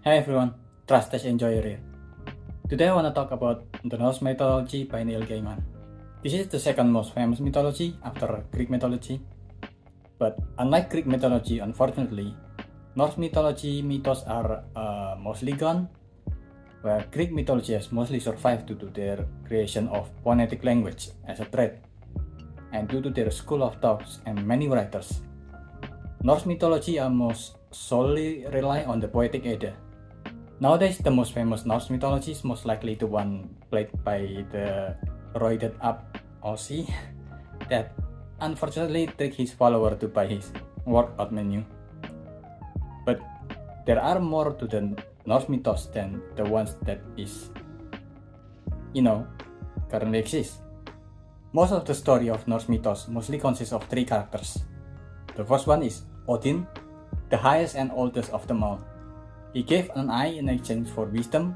Hey everyone, Trust Enjoyer here. Today I want to talk about the Norse mythology by Neil Gaiman. This is the second most famous mythology after Greek mythology. But unlike Greek mythology, unfortunately, Norse mythology mythos are mostly gone, where Greek mythology has mostly survived due to their creation of phonetic language as a thread, and due to their school of thoughts and many writers. Norse mythology almost solely rely on the poetic Edda. Nowadays, the most famous Norse mythology is most likely the one played by the roided up Aussie that unfortunately tricked his follower to buy his workout menu. But there are more to the Norse mythos than the ones that is, currently exist. Most of the story of Norse mythos mostly consists of three characters. The first one is Odin, the highest and oldest of them all. He gave an eye in exchange for wisdom,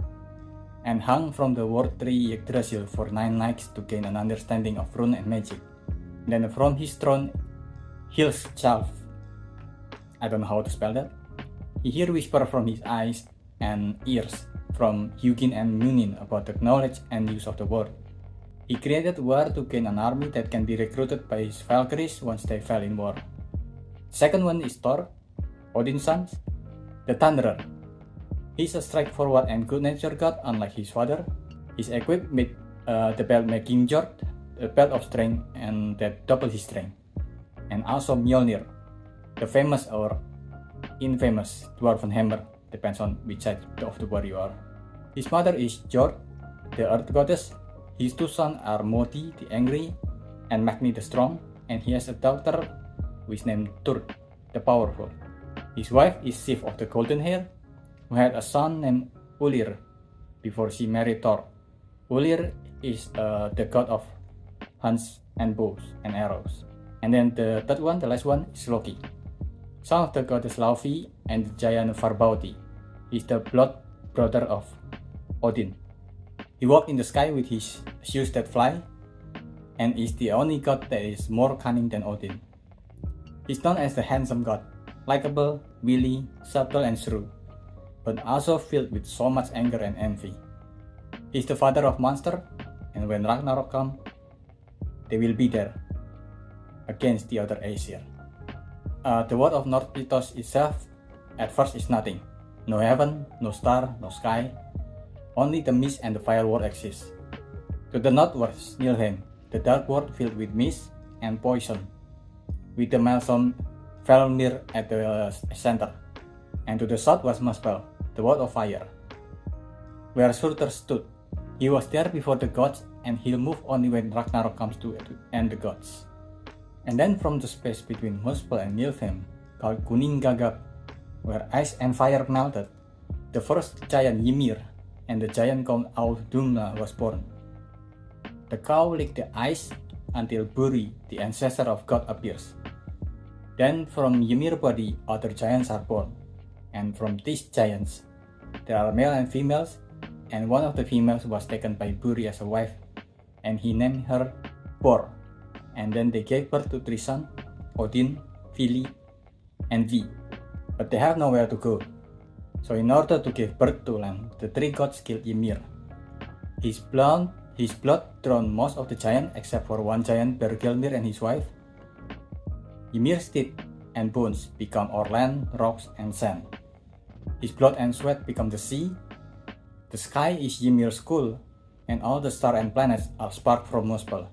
and hung from the world tree Yggdrasil for 9 nights to gain an understanding of rune and magic. Then from his throne, Hilsjalf, I don't know how to spell that, he heard whisper from his eyes and ears from Hugin and Munin about the knowledge and use of the world. He created war to gain an army that can be recruited by his Valkyries once they fell in war. Second one is Thor, Odin's son, the Thunderer. He's a straightforward and good-natured god, unlike his father. He's equipped with the belt making Jord, the belt of strength, and that doubles his strength. And also Mjolnir, the famous or infamous dwarven hammer, depends on which side of the war you are. His mother is Jord, the earth goddess. His two sons are Modi, the angry, and Magni, the strong, and he has a daughter who is named Tur, the powerful. His wife is Sif of the golden hair, who had a son named Ulir before she married Thor. Ulir is the god of hunts and bows and arrows. And then the third one, the last one, is Loki, son of the goddess Lofi and the giant Farbauti. He's the blood brother of Odin. He walks in the sky with his shoes that fly, and is the only god that is more cunning than Odin. He's known as the handsome god, likable, wily, subtle, and shrewd, but also filled with so much anger and envy. He's the father of monsters, and when Ragnarok comes, they will be there against the other Aesir. The world of Norse mythos itself at first is nothing. No heaven, no star, no sky. Only the mist and the fire world exist. To the north was Niflheim, the dark world filled with mist and poison, with the malsome Felmir at the center. And to the south was Muspel, the world of fire, where Surtur stood. He was there before the gods, and he'll move only when Ragnarok comes to end the gods. And then from the space between Muspel and Niflheim, called Kuningagap, where ice and fire melted, the first giant Ymir and the giant called Audumna was born. The cow licked the ice until Buri, the ancestor of God, appears. Then from Ymir's body, other giants are born. And from these giants, there are male and females, and one of the females was taken by Buri as a wife, and he named her Bor. And then they gave birth to 3 sons, Odin, Vili, and Vi. But they have nowhere to go. So in order to give birth to them, the 3 gods killed Ymir. His blood drowned most of the giants except for one giant, Bergelmir, and his wife. Ymir's teeth and bones become our land, rocks, and sand. His blood and sweat become the sea. The sky is Ymir's school, and all the stars and planets are sparked from Muspel.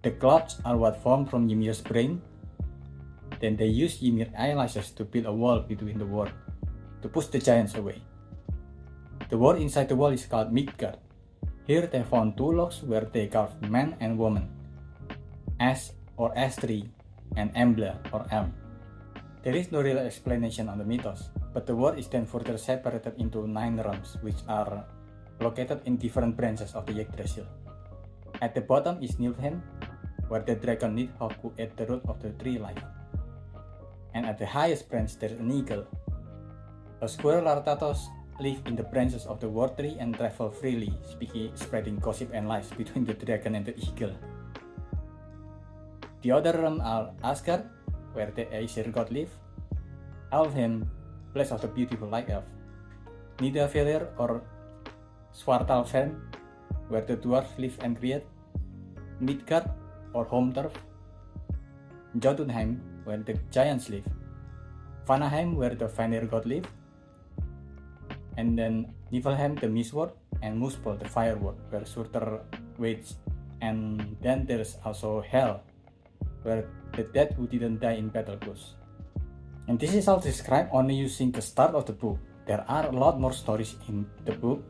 The clouds are what formed from Ymir's brain. Then they use Ymir's eyelashes to build a wall between the world, to push the giants away. The world inside the wall is called Midgard. Here they found 2 logs where they carved man and woman, Ash or Astri, and Embla or Elm. There is no real explanation on the mythos, but the world is then further separated into 9 realms, which are located in different branches of the Yggdrasil. At the bottom is Niflheim, where the dragon Nidhogg who ate the root of the tree life. And at the highest branch there is an eagle. A squirrel Lartatos live in the branches of the world tree and travel freely, spreading gossip and lies between the dragon and the eagle. The other realms are Asgard, where the Aesir god live, Alfheim, place of the beautiful light elf, Nidavellir or Svartalfheim, where the dwarves live and create, Midgard or home turf, Jotunheim, where the giants live, Vanaheim, where the Vanir god live, and then Niflheim, the mist world, and Muspel, the fire world, where Surtur waits. And then there's also Hell, where the dead who didn't die in battle goes. And this is all described only using the start of the book. There are a lot more stories in the book.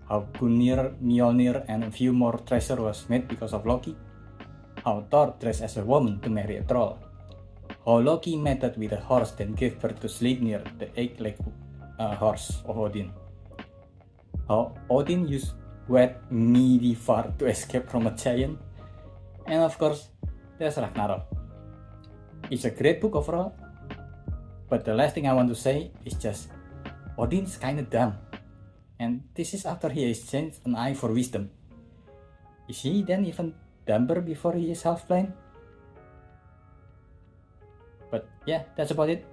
How Gungnir, Mjolnir, and a few more treasure was made because of Loki. How Thor dressed as a woman to marry a troll. How Loki mated with a horse then gave birth to Sleipnir, the eight-legged horse of Odin. How Odin used wet Midgard to escape from a giant. And of course, there's Ragnarok. It's a great book overall, but the last thing I want to say is just Odin's kinda dumb. And this is after he exchanged an eye for wisdom. Is he then even dumber before he is half blind? But yeah, that's about it.